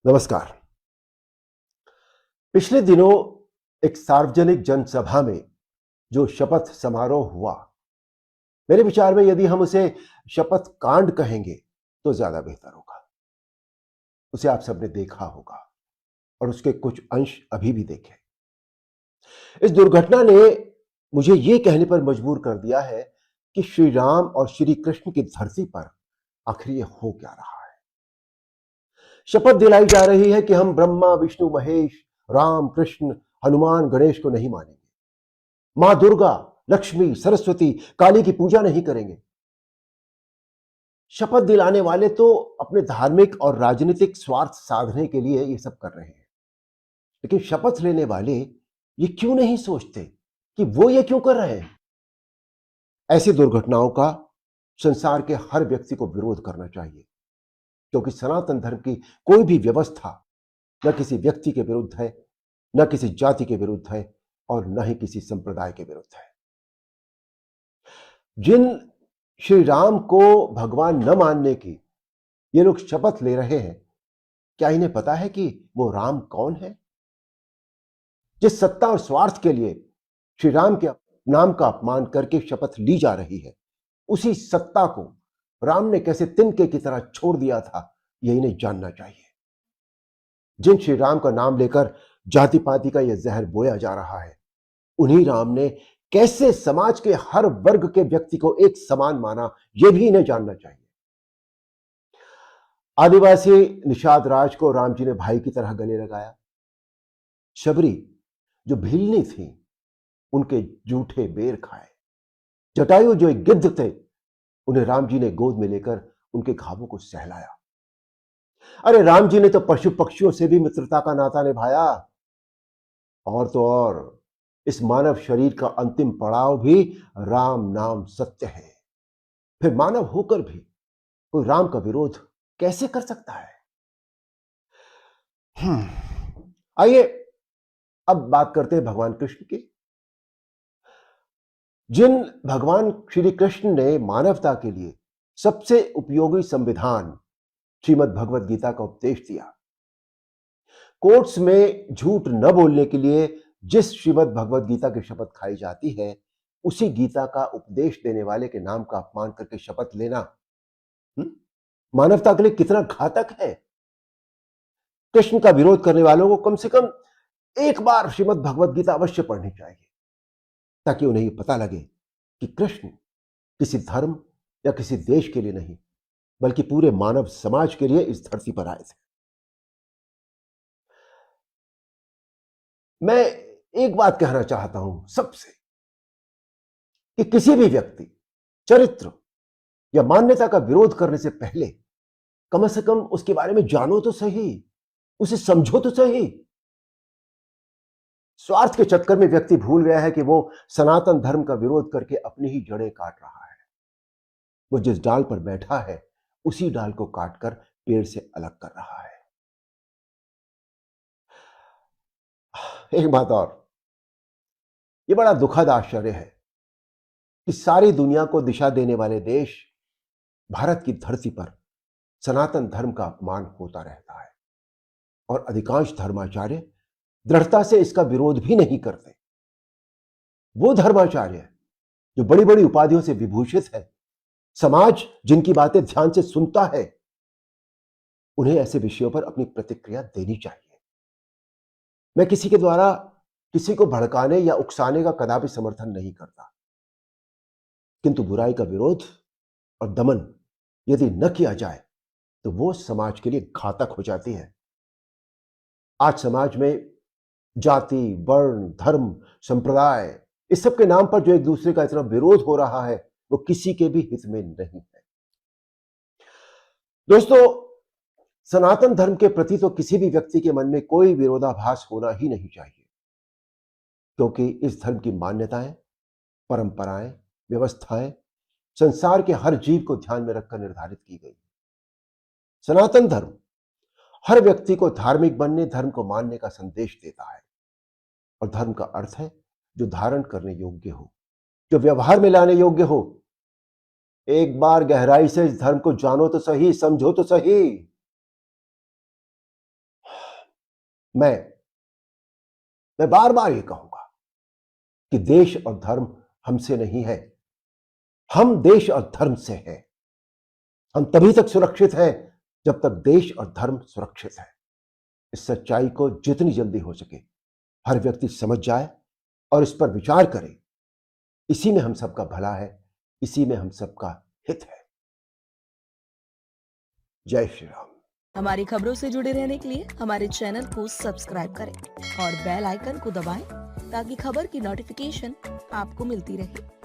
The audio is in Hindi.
नमस्कार। पिछले दिनों एक सार्वजनिक जनसभा में जो शपथ समारोह हुआ, मेरे विचार में यदि हम उसे शपथ कांड कहेंगे तो ज्यादा बेहतर होगा। उसे आप सबने देखा होगा और उसके कुछ अंश अभी भी देखे। इस दुर्घटना ने मुझे यह कहने पर मजबूर कर दिया है कि श्री राम और श्री कृष्ण की धरती पर आखिर ये हो क्या रहा है। शपथ दिलाई जा रही है कि हम ब्रह्मा विष्णु महेश, राम कृष्ण, हनुमान गणेश को नहीं मानेंगे, मां दुर्गा, लक्ष्मी, सरस्वती, काली की पूजा नहीं करेंगे। शपथ दिलाने वाले तो अपने धार्मिक और राजनीतिक स्वार्थ साधने के लिए ये सब कर रहे हैं, लेकिन शपथ लेने वाले ये क्यों नहीं सोचते कि वो ये क्यों कर रहे हैं। ऐसी दुर्घटनाओं का संसार के हर व्यक्ति को विरोध करना चाहिए, क्योंकि सनातन धर्म की कोई भी व्यवस्था न किसी व्यक्ति के विरुद्ध है, न किसी जाति के विरुद्ध है और न ही किसी संप्रदाय के विरुद्ध है। जिन श्री राम को भगवान न मानने की ये लोग शपथ ले रहे हैं, क्या इन्हें पता है कि वो राम कौन है? जिस सत्ता और स्वार्थ के लिए श्री राम के नाम का अपमान करके शपथ ली जा रही है, उसी सत्ता को राम ने कैसे तिनके की तरह छोड़ दिया था, यह इन्हें जानना चाहिए। जिन श्री राम का नाम लेकर जाति पाति का यह जहर बोया जा रहा है, उन्हीं राम ने कैसे समाज के हर वर्ग के व्यक्ति को एक समान माना, यह भी इन्हें जानना चाहिए। आदिवासी निषाद राज को राम जी ने भाई की तरह गले लगाया। शबरी जो भीलनी थी, उनके जूठे बेर खाए। जटायु जो एक गिद्ध थे, उन्हें राम जी ने गोद में लेकर उनके घावों को सहलाया। अरे राम जी ने तो पशु पक्षियों से भी मित्रता का नाता निभाया। और तो और इस मानव शरीर का अंतिम पड़ाव भी राम नाम सत्य है। फिर मानव होकर भी कोई राम का विरोध कैसे कर सकता है? आइए अब बात करते हैं भगवान कृष्ण की। जिन भगवान श्री कृष्ण ने मानवता के लिए सबसे उपयोगी संविधान श्रीमद् भगवद गीता का उपदेश दिया, कोर्ट्स में झूठ न बोलने के लिए जिस श्रीमद् भगवद गीता की शपथ खाई जाती है, उसी गीता का उपदेश देने वाले के नाम का अपमान करके शपथ लेना मानवता के लिए कितना घातक है। कृष्ण का विरोध करने वालों को कम से कम एक बार श्रीमद् भगवद गीता अवश्य पढ़नी चाहिए, ताकि उन्हें यह पता लगे कि कृष्ण किसी धर्म या किसी देश के लिए नहीं, बल्कि पूरे मानव समाज के लिए इस धरती पर आए थे। मैं एक बात कहना चाहता हूं सबसे, कि किसी भी व्यक्ति चरित्र या मान्यता का विरोध करने से पहले कम से कम उसके बारे में जानो तो सही, उसे समझो तो सही। स्वार्थ के चक्कर में व्यक्ति भूल गया है कि वो सनातन धर्म का विरोध करके अपनी ही जड़ें काट रहा है। वो जिस डाल पर बैठा है, उसी डाल को काटकर पेड़ से अलग कर रहा है। एक बात और, ये बड़ा दुखद आश्चर्य है कि सारी दुनिया को दिशा देने वाले देश भारत की धरती पर सनातन धर्म का अपमान होता रहता है और अधिकांश धर्माचार्य दृढ़ता से इसका विरोध भी नहीं करते। वो धर्माचार्य जो बड़ी बड़ी उपाधियों से विभूषित है, समाज जिनकी बातें ध्यान से सुनता है, उन्हें ऐसे विषयों पर अपनी प्रतिक्रिया देनी चाहिए। मैं किसी के द्वारा किसी को भड़काने या उकसाने का कदापि समर्थन नहीं करता, किंतु बुराई का विरोध और दमन यदि न किया जाए तो वो समाज के लिए घातक हो जाती है। आज समाज में जाति, वर्ण, धर्म, संप्रदाय, इस सब के नाम पर जो एक दूसरे का इतना विरोध हो रहा है, वो किसी के भी हित में नहीं है। दोस्तों, सनातन धर्म के प्रति तो किसी भी व्यक्ति के मन में कोई विरोधाभास होना ही नहीं चाहिए, क्योंकि इस धर्म की मान्यताएं, परंपराएं, व्यवस्थाएं संसार के हर जीव को ध्यान में रखकर निर्धारित की गई। सनातन धर्म हर व्यक्ति को धार्मिक बनने, धर्म को मानने का संदेश देता है। और धर्म का अर्थ है जो धारण करने योग्य हो, जो व्यवहार में लाने योग्य हो। एक बार गहराई से इस धर्म को जानो तो सही, समझो तो सही। मैं मैं बार बार ये कहूंगा कि देश और धर्म हमसे नहीं है, हम देश और धर्म से हैं। हम तभी तक सुरक्षित हैं जब तक देश और धर्म सुरक्षित है। इस सच्चाई को जितनी जल्दी हो सके हर व्यक्ति समझ जाए और इस पर विचार करे। इसी में हम सबका भला है, इसी में हम सबका हित है। जय श्री राम। हमारी खबरों से जुड़े रहने के लिए हमारे चैनल को सब्सक्राइब करें और बेल आइकन को दबाएं ताकि खबर की नोटिफिकेशन आपको मिलती रहे।